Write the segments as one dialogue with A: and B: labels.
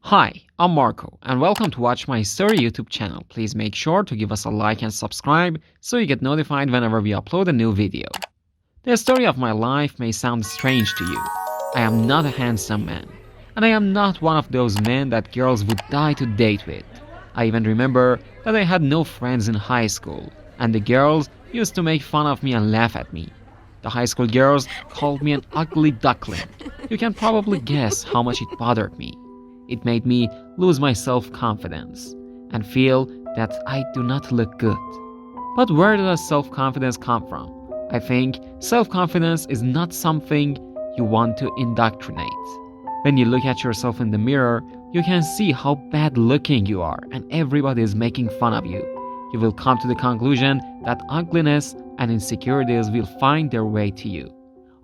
A: Hi, I'm Marco, and welcome to Watch My Story YouTube channel. Please make sure to give us a like and subscribe so you get notified whenever we upload a new video. The story of my life may sound strange to you. I am not a handsome man, and I am not one of those men that girls would die to date with. I even remember that I had no friends in high school, and the girls used to make fun of me and laugh at me. The high school girls called me an ugly duckling. You can probably guess how much it bothered me. It made me lose my self-confidence and feel that I do not look good. But where does self-confidence come from? I think self-confidence is not something you want to indoctrinate. When you look at yourself in the mirror, you can see how bad looking you are and everybody is making fun of you. You will come to the conclusion that ugliness and insecurities will find their way to you.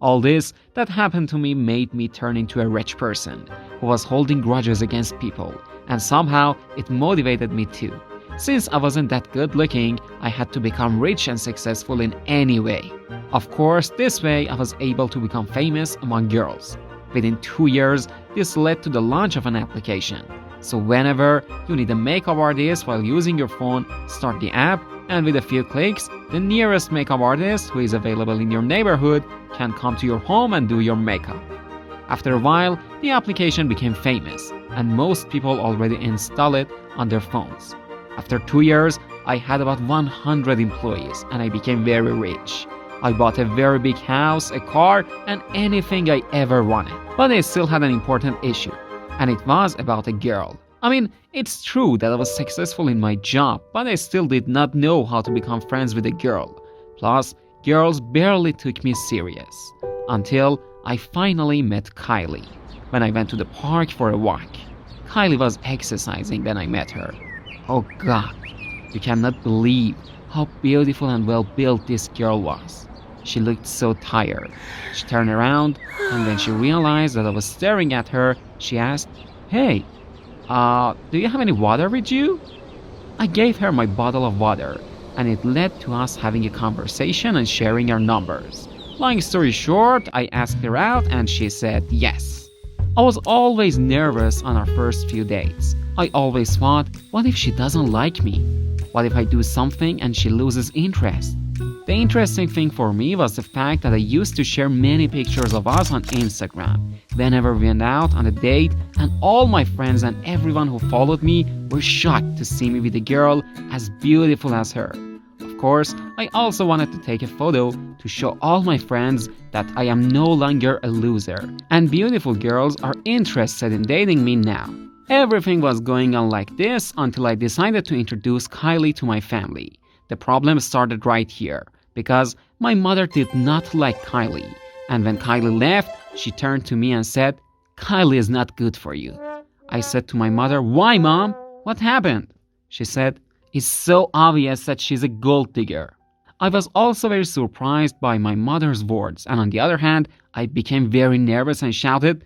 A: All this that happened to me made me turn into a rich person who was holding grudges against people, and somehow it motivated me too. Since I wasn't that good looking, I had to become rich and successful in any way. Of course, this way I was able to become famous among girls. Within 2 years, this led to the launch of an application. So whenever you need a makeup artist while using your phone, start the app, and with a few clicks, the nearest makeup artist who is available in your neighborhood can come to your home and do your makeup. After a while, the application became famous, and most people already install it on their phones. After 2 years, I had about 100 employees, and I became very rich. I bought a very big house, a car, and anything I ever wanted. But I still had an important issue, and it was about a girl. I mean, it's true that I was successful in my job, but I still did not know how to become friends with a girl. Plus, girls barely took me serious. Until I finally met Kylie, when I went to the park for a walk. Kylie was exercising when I met her. Oh God, you cannot believe how beautiful and well built this girl was. She looked so tired. She turned around, and when she realized that I was staring at her, she asked, "Hey, do you have any water with you?" I gave her my bottle of water, and it led to us having a conversation and sharing our numbers. Long story short, I asked her out and she said yes. I was always nervous on our first few dates. I always thought, what if she doesn't like me? What if I do something and she loses interest? The interesting thing for me was the fact that I used to share many pictures of us on Instagram whenever we went out on a date, and all my friends and everyone who followed me were shocked to see me with a girl as beautiful as her. Of course, I also wanted to take a photo to show all my friends that I am no longer a loser, and beautiful girls are interested in dating me now. Everything was going on like this until I decided to introduce Kylie to my family. The problem started right here, because my mother did not like Kylie, and when Kylie left, she turned to me and said, "Kylie is not good for you." I said to my mother, "Why, Mom? What happened?" She said, "It's so obvious that she's a gold digger." I was also very surprised by my mother's words, and on the other hand, I became very nervous and shouted,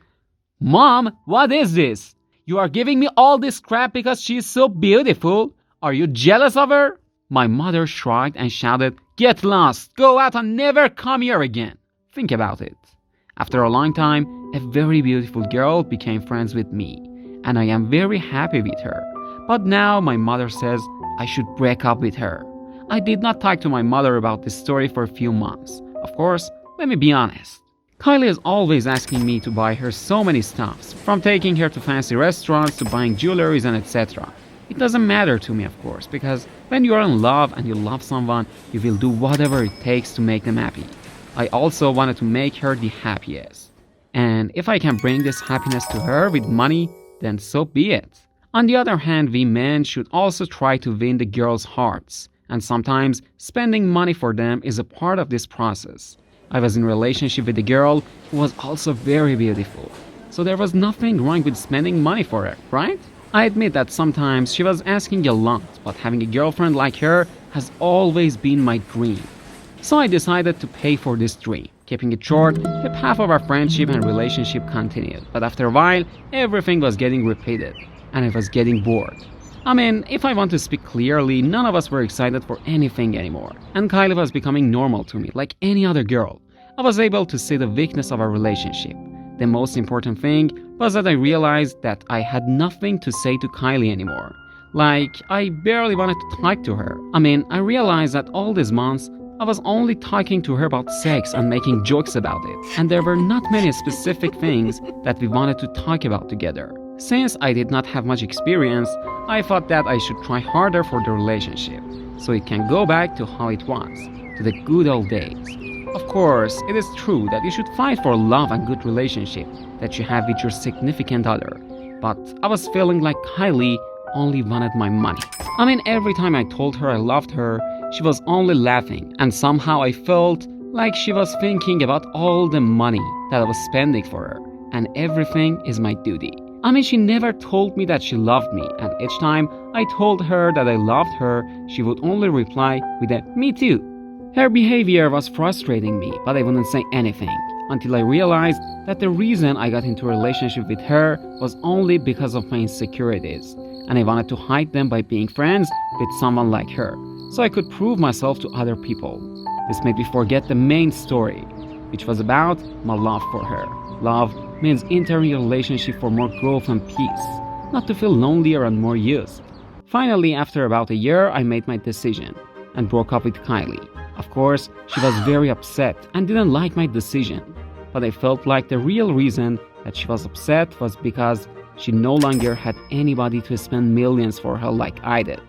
A: "Mom, what is this? You are giving me all this crap because she's so beautiful? Are you jealous of her?" My mother shrugged and shouted, "Get lost! Go out and never come here again!" Think about it. After a long time, a very beautiful girl became friends with me, and I am very happy with her. But now my mother says I should break up with her. I did not talk to my mother about this story for a few months. Of course, let me be honest. Kylie is always asking me to buy her so many stuffs, from taking her to fancy restaurants to buying jewelries and etc. It doesn't matter to me, of course, because when you are in love and you love someone, you will do whatever it takes to make them happy. I also wanted to make her the happiest. And if I can bring this happiness to her with money, then so be it. On the other hand, we men should also try to win the girls' hearts. And sometimes spending money for them is a part of this process. I was in a relationship with a girl who was also very beautiful. So there was nothing wrong with spending money for her, right? I admit that sometimes she was asking a lot, but having a girlfriend like her has always been my dream. So I decided to pay for this dream. Keeping it short, the path of our friendship and relationship continued, but after a while, everything was getting repeated, and I was getting bored. I mean, if I want to speak clearly, none of us were excited for anything anymore, and Kylie was becoming normal to me, like any other girl. I was able to see the weakness of our relationship. The most important thing was that I realized that I had nothing to say to Kylie anymore. Like, I barely wanted to talk to her. I realized that all these months, I was only talking to her about sex and making jokes about it, and there were not many specific things that we wanted to talk about together. Since I did not have much experience, I thought that I should try harder for the relationship, so it can go back to how it was, to the good old days. Of course, it is true that you should fight for love and good relationship that you have with your significant other, but I was feeling like Kylie only wanted my money. Every time I told her I loved her, she was only laughing, and somehow I felt like she was thinking about all the money that I was spending for her, and everything is my duty. She never told me that she loved me, and each time I told her that I loved her, she would only reply with a "me too." Her behavior was frustrating me, but I wouldn't say anything until I realized that the reason I got into a relationship with her was only because of my insecurities, and I wanted to hide them by being friends with someone like her, so I could prove myself to other people. This made me forget the main story, which was about my love for her. Love means entering a relationship for more growth and peace, not to feel lonelier and more used. Finally, after about a year, I made my decision and broke up with Kylie. Of course, she was very upset and didn't like my decision, but I felt like the real reason that she was upset was because she no longer had anybody to spend millions for her like I did.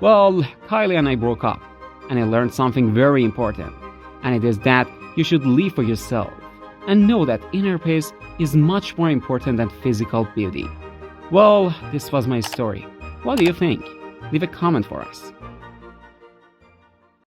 A: Well, Kylie and I broke up, and I learned something very important, and it is that you should live for yourself and know that inner peace is much more important than physical beauty. Well, this was my story. What do you think? Leave a comment for us.